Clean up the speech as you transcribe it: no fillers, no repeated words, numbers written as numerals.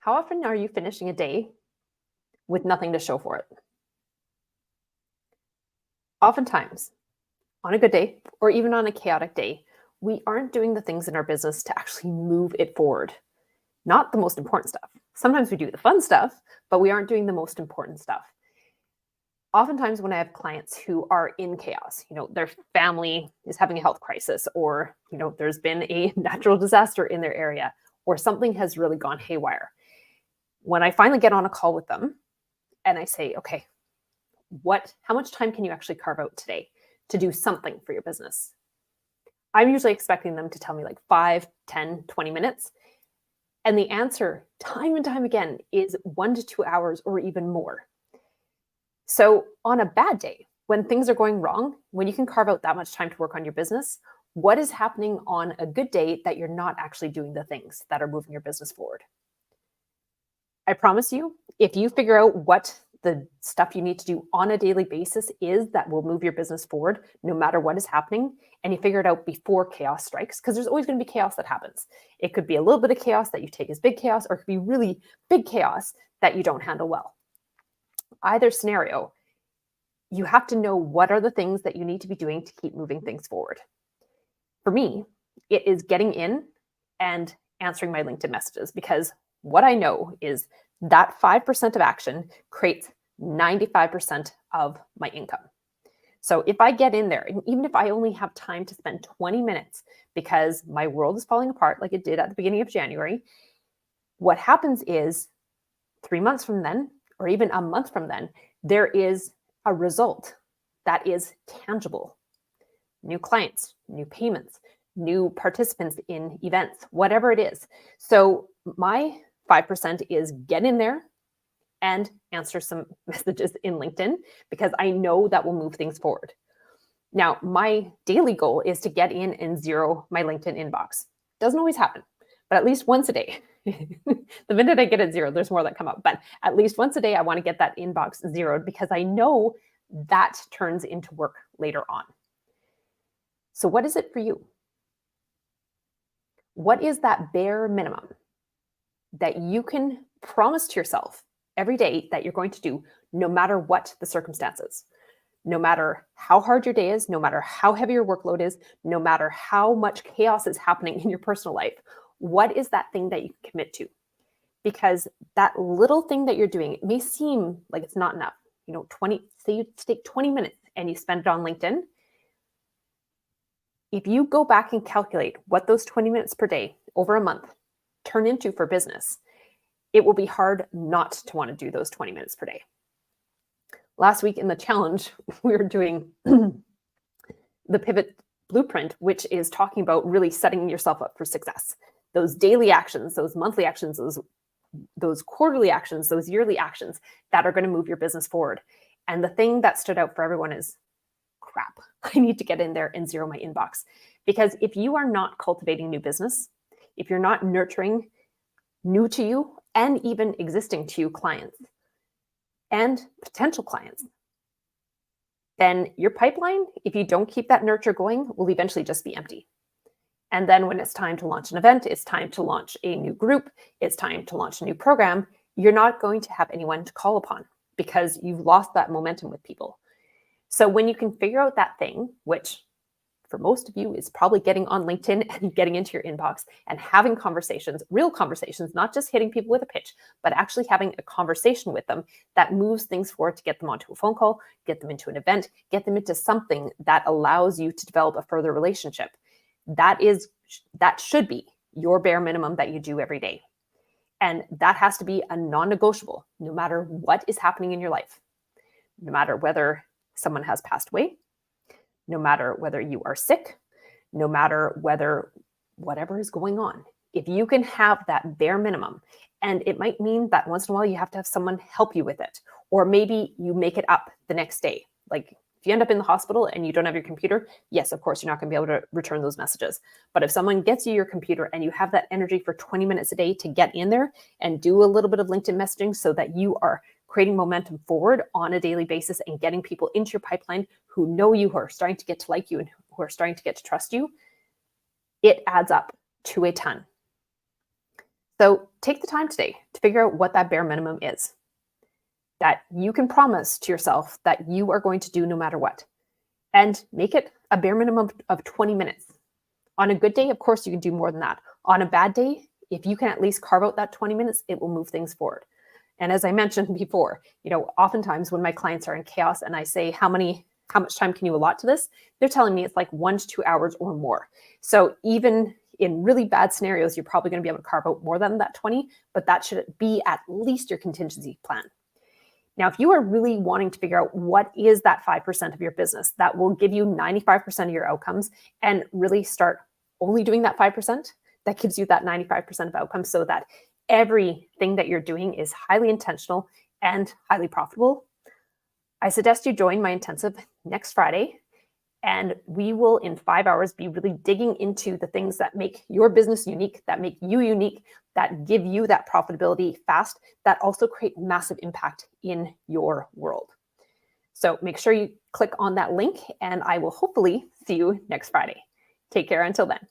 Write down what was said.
How often are you finishing a day with nothing to show for it? Oftentimes, on a good day or even on a chaotic day, we aren't doing the things in our business to actually move it forward. Not the most important stuff. Sometimes we do the fun stuff, but we aren't doing the most important stuff. Oftentimes when I have clients who are in chaos, their family is having a health crisis, or, there's been a natural disaster in their area, or something has really gone haywire. When I finally get on a call with them and I say, okay, how much time can you actually carve out today to do something for your business? I'm usually expecting them to tell me like 5, 10, 20 minutes. And the answer time and time again is 1 to 2 hours or even more. So on a bad day, when things are going wrong, when you can carve out that much time to work on your business, what is happening on a good day that you're not actually doing the things that are moving your business forward? I promise you, if you figure out what the stuff you need to do on a daily basis is that will move your business forward, no matter what is happening, and you figure it out before chaos strikes, because there's always going to be chaos that happens. It could be a little bit of chaos that you take as big chaos, or it could be really big chaos that you don't handle well. Either scenario, you have to know what are the things that you need to be doing to keep moving things forward. For me, it is getting in and answering my LinkedIn messages, because what I know is that 5% of action creates 95% of my income. So if I get in there, and even if I only have time to spend 20 minutes because my world is falling apart like it did at the beginning of January, what happens is 3 months from then, or even a month from then, there is a result that is tangible. New clients, new payments, new participants in events, whatever it is. So my 5% is get in there and answer some messages in LinkedIn, because I know that will move things forward. Now, my daily goal is to get in and zero my LinkedIn inbox. Doesn't always happen, but at least once a day. The minute I get it zero, there's more that come up, but at least once a day, I want to get that inbox zeroed, because I know that turns into work later on. So what is it for you? What is that bare minimum that you can promise to yourself every day that you're going to do, no matter what the circumstances, no matter how hard your day is, no matter how heavy your workload is, no matter how much chaos is happening in your personal life? What is that thing that you can commit to? Because that little thing that you're doing, it may seem like it's not enough. Say you take 20 minutes and you spend it on LinkedIn. If you go back and calculate what those 20 minutes per day over a month turn into for business, it will be hard not to want to do those 20 minutes per day. Last week in the challenge, we were doing the pivot blueprint, which is talking about really setting yourself up for success. Those daily actions, those monthly actions, those quarterly actions, those yearly actions that are going to move your business forward. And the thing that stood out for everyone is, crap, I need to get in there and zero my inbox. Because if you are not cultivating new business, if you're not nurturing new to you and even existing to you clients and potential clients, then your pipeline, if you don't keep that nurture going, will eventually just be empty. And then when it's time to launch an event, it's time to launch a new group, it's time to launch a new program, you're not going to have anyone to call upon because you've lost that momentum with people. So when you can figure out that thing, which for most of you is probably getting on LinkedIn and getting into your inbox and having conversations, real conversations, not just hitting people with a pitch, but actually having a conversation with them that moves things forward to get them onto a phone call, get them into an event, get them into something that allows you to develop a further relationship. That should be your bare minimum that you do every day. And that has to be a non-negotiable, no matter what is happening in your life, no matter whether someone has passed away, no matter whether you are sick, no matter whatever is going on. If you can have that bare minimum, and it might mean that once in a while you have to have someone help you with it, or maybe you make it up the next day. Like if you end up in the hospital and you don't have your computer, yes, of course, you're not going to be able to return those messages. But if someone gets you your computer and you have that energy for 20 minutes a day to get in there and do a little bit of LinkedIn messaging so that you are creating momentum forward on a daily basis and getting people into your pipeline who know you, who are starting to get to like you and who are starting to get to trust you, it adds up to a ton. So take the time today to figure out what that bare minimum is that you can promise to yourself that you are going to do no matter what. And make it a bare minimum of 20 minutes. On a good day, of course, you can do more than that. On a bad day, if you can at least carve out that 20 minutes, it will move things forward. And as I mentioned before, oftentimes when my clients are in chaos and I say, how much time can you allot to this? They're telling me it's like 1 to 2 hours or more. So even in really bad scenarios, you're probably going to be able to carve out more than that 20, but that should be at least your contingency plan. Now, if you are really wanting to figure out what is that 5% of your business that will give you 95% of your outcomes and really start only doing that 5%, that gives you that 95% of outcomes so that everything that you're doing is highly intentional and highly profitable, I suggest you join my intensive next Friday. And we will, in 5 hours, be really digging into the things that make your business unique, that make you unique, that give you that profitability fast, that also create massive impact in your world. So make sure you click on that link, and I will hopefully see you next Friday. Take care until then.